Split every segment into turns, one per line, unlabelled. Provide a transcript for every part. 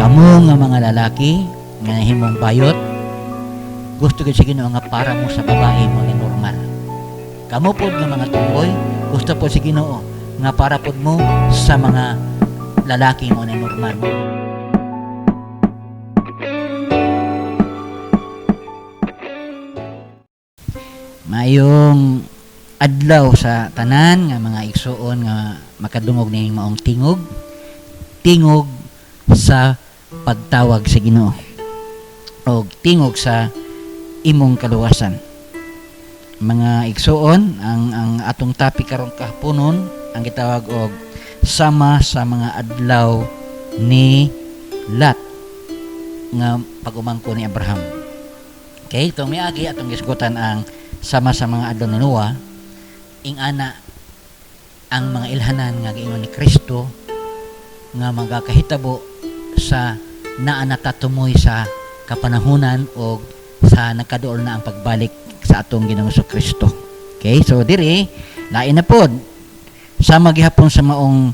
Kamo nga mga lalaki nga nahimong bayot, gusto gid sa Ginoo nga para mo sa babae mo ni normal. Kamo pod nga mga tuloy, gusto po sa Ginoo nga para pod mo sa mga lalaki mo ni normal. Mayong adlaw sa tanan nga mga igsuon nga makadungog ning maong tingog sa pagtawag sa Ginoo o tingog sa imong kaluwasan. Mga igsuon, ang atong topic karon kahaponon ang gitawag og sama sa mga adlaw ni Lot nga pag-umangko ni Abraham. Okay, itong miagi atong gisgutan ang sama sa mga adlaw ni Noah, ing ana ang mga ilhanan nga giingon ni Kristo nga magakahitabo sa naa natatumoy sa kapanahunan o sa nagkaduol na ang pagbalik sa atong Ginoong Kristo. Okay, so diri lain na pod sama gihapon sa maong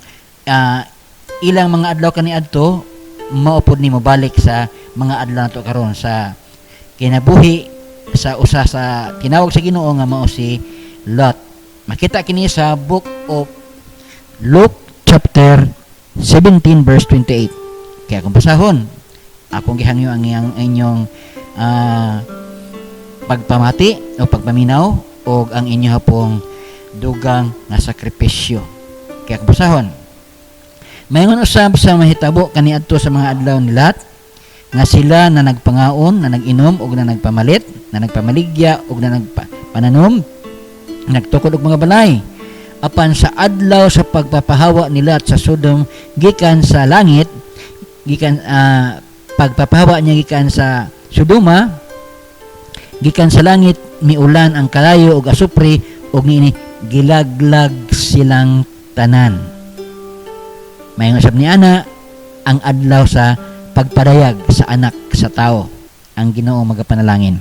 ilang mga adlaw kaniadto mao pod nimo balik sa mga adlaw nato karon sa kinabuhi sa usa sa tinawag sa Ginoo nga mao si Lot. Makita kini sa book of Luke chapter 17 verse 28. Kaya kung basahon, akong gihangyo ang inyong pagpamati o pagpaminaw o ang inyo hapong dugang na sakripisyo. Kaya kung basahon, mayon usab sa mahitabo kaniadto sa mga adlaw ni Lot nga sila na nagpangaon, na nag-inom o na nagpamalit, na nagpamaligya o na nagpananom, nagtukod og mga balay. Apan sa adlaw sa pagpapahawa ni Lot sa Sodom gikan sa langit, gikan pagpapahawa niya gikan sa Sodoma, gikan sa langit miulan ang kalayo ug asupre ug niini gilaglag silang tanan. Mayong usab ni ana ang adlaw sa pagpadayag sa anak sa tao. Ang Ginoo magapanalangin.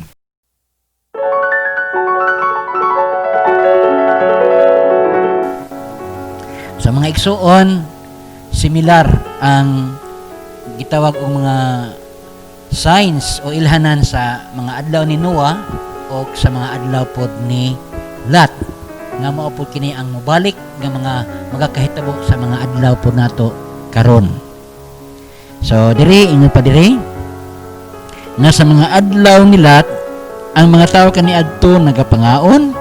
Sa mga igsuon, similar ang gitawag og mga signs o ilhanan sa mga adlaw ni Noah o sa mga adlaw pod ni Lot nga mao pod kini ang mobalik nga mga magakahitabo sa mga adlaw pod nato karon. So diri ingon pa diri nga sa mga adlaw ni Lot ang mga tawo kaniadto nagapangaon,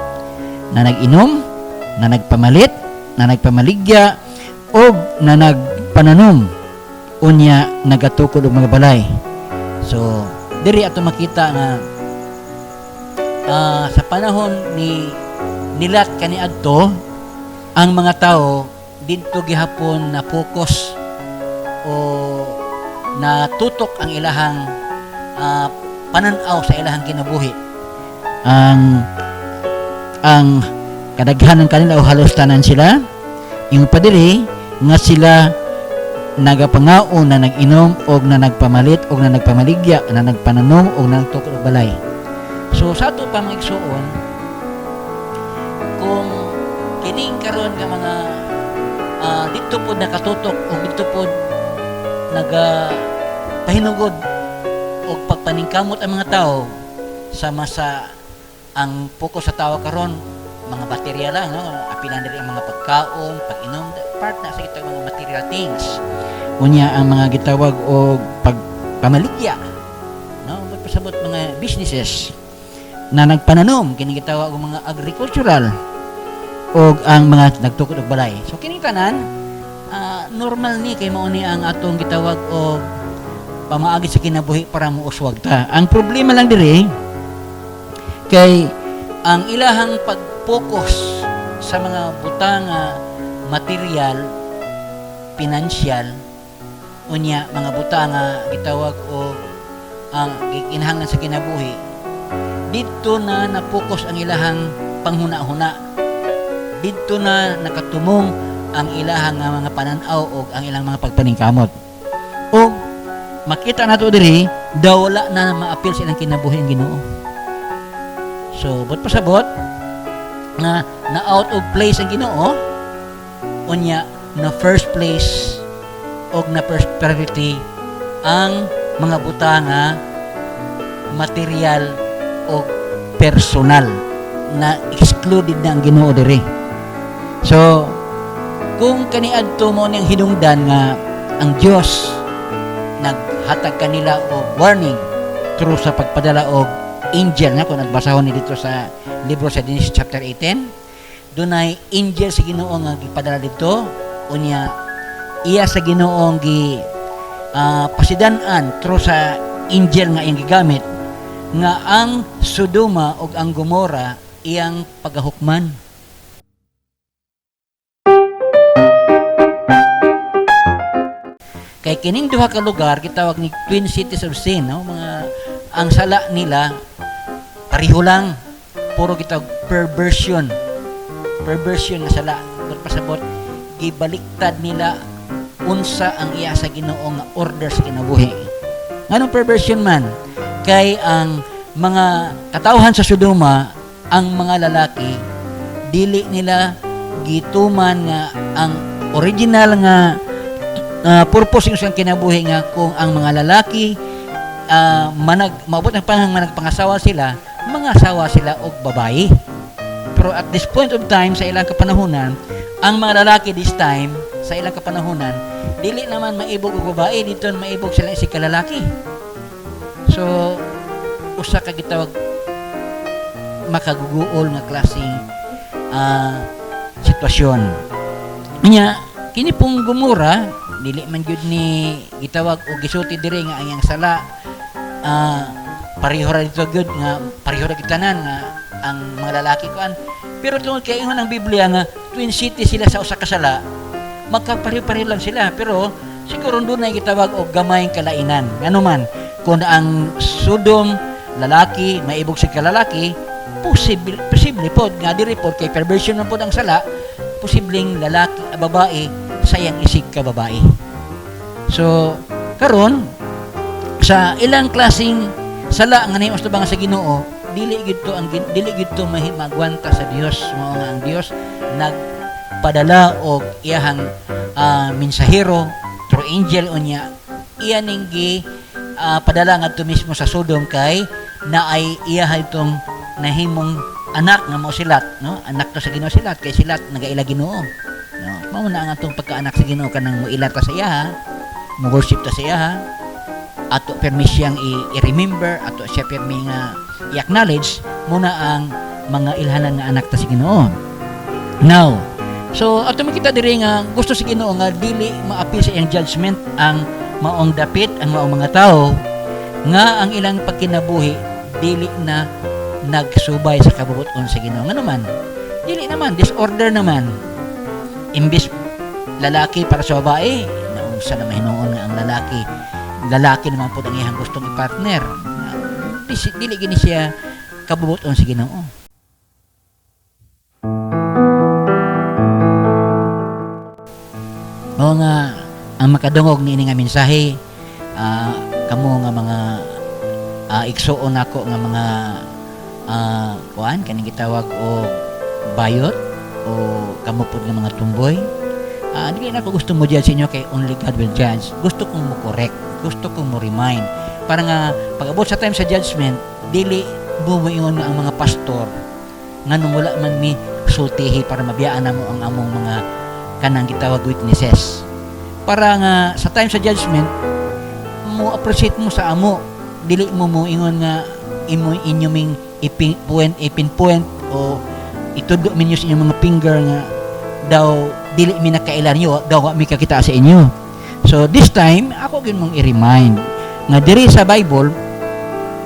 na nag-inom, na nagpamalit, na nagpamaligya o na nagpananom unya nagatukod og mga balay. So diri ato makita nga sa panahon ni Lot kaniadto ang mga tao didto gihapon na focus o na tutok ang ilahang pananaw sa ilahang kinabuhi. Ang kadaghanan kanila o halos tanan sila yung padiri nga sila nagapangaon, na nag-inom og na nagpamalit og na nagpamaligya, na nagpananom og na nagtukod og balay. So sa ato pa mga igsuon, kung kining karon nga mga dito po nakatutok o dito po pahinugod o pagpaningkamot ang mga tao sama sa ang focus sa tao karon mga baterya lang, no? Apilan diri ang mga pagkaon, pag-inom, part na sa gitawag mga material things. Unya ang mga gitawag og pagpamaligya, no? Pasabot mga businesses na nagpananom, kini gitawag og mga agricultural og ang mga nagtukod og balay. So kini tanan normal ni kay mao ni ang atong gitawag og pamaagi sa kinabuhi para muuswag ta. Ang problema lang diri kay ang ilahang pag-focus sa mga butang material, pinansyal, unya mga butang gitawag og ang gikinahanglan sa kinabuhi, dito na na-focus ang ilahang panghuna-huna, dito na nakatumong ang ilahang mga pananaw o ang ilang mga pagpaningkamot. O makita nato diri daw wala na ma-appeal sa ilang kinabuhi ang Ginoo. So but pasabot na out of place ang Ginoo, unya na first place og na first priority ang mga butanga material o personal na excluded na ang Ginoo diri. So kung kaniadto mo niyang hinungdan nga ang Dios naghatag kanila og warning through sa pagpadala og angel nga kung nagbasahon ni dito sa libro sa Genesis chapter 18, dunay angel sa Ginoo nga gipadala dito unya iya sa Ginoo gi pasidan-an through sa angel nga iyang gigamit nga ang Sodoma ug ang Gomora iyang pagahukman. Kay kining duha ka lugar gitawag ni twin cities of sin, no? Mga ang sala nila pareho lang, puro gitawag perversion nga sala. Pasabot gibaliktad nila unsa ang iya sa Ginoo nga order sa kinabuhi. Nganong perversion man? Kay ang mga katawhan sa Sodoma, ang mga lalaki dili nila gituman nga ang original nga purpose ng kinabuhi nga kung ang mga lalaki maabot ng panahon managpangasawa sila, mga asawa sila og babae. Pero at this point of time sa ilang kapanahunan, ang mga lalaki this time sa ilang kapanahunan dili naman maibog og babae, dito maibog sila si kalalaki. So usa ka gitawag makaguguol nga klaseng sitwasyon. Nya kini pong Gomora dili man gyud ni gitawag og gisulti diri nga ang sala pareho ra dito gyud nga pareho ra gitanan nga ang mga lalaki kuan, pero tungod kay ingon ang Biblia nga twin city sila sa usa ka sala, magkapareho-pareho lang sila, pero siguro doon ay gitawag og gamayng kalainan. Ngano man kung ang Sodom lalaki maibog sa kalalaki, posible pod nga diri pod kay perversion man pod ang sala, posibleng lalaki babae sayang isig ka babae. So karon sa ilang klaseng sala nga nahimos to sa Ginoo, dili gid to magwanta sa Dios. Mao nga ang Dios nagpadala og iyahang mensahero through angel unya iya ning padala ngadto mismo sa Sodom kay naay iya itong nahimong anak nga mao silat, no? Anak to sa Ginoo silat kay silat nagaila Ginoo, no? Mao na ang atong pagkaanak sa Ginoo kanang moilat ta sa iya, mo worship ta sa iya, ato permi siyang i-remember, ato siya permi nga i-acknowledge muna ang mga ilhanan nga anak ta sa Ginoo. Now, so ato makita diri nga gusto sa Ginoo nga dili maapil sa iyang judgment ang maong dapit, ang maong mga tao nga ang ilang pagkinabuhi dili na nagsubay sa kabubuton sa Ginoo. Nga naman, dili naman disorder naman. Imbis lalaki para sa babae, naunsa na mahinuon nga ang lalaki naman po ang iyang gustong i-partner. Dili gini siya kabubuton sa Ginoo. O nga ang makadungog ni nga mensahe, kamo nga mga igsuon nako nga mga kuan kaning gitawag o bayot o kamupod nga mga tumboy. Dili na ko gusto mo judge inyo kay only God will judge. Gusto kong mo correct, gusto kong mo remind para nga pag-abot sa time sa judgment, dili bumuingon nga ang mga pastor nganong wala man mi sultihi para mabiyaan namo ang among mga kanang gitawag witnesses. Para nga sa time sa judgment mo appreciate mo sa amo, dili mo ingon nga inyo ming ipinpoint o itudlo minyo sa inyong mga finger nga daw dili mi nakailan niyo, daw wa mi kakita sa inyo. So this time ako gyud mong i-remind nga diri sa Bible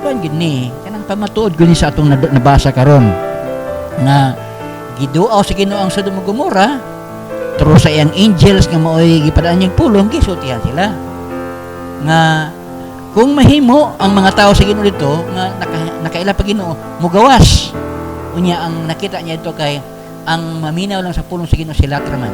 kuan gid ni kanang pamatuod gud ni sa atong nabasa karon nga giduaw sa Ginoo ang Sodom ug Gomora through sa iyang angels nga maoy gipadaan niyang pulong, gisultihan sila nga kung mahimo ang mga tao sa Ginoo dito nga nakaila pa Ginoo mugawas unya ang nakita niya ito kay ang maminaw lang sa pulong sa Ginoo sila traman.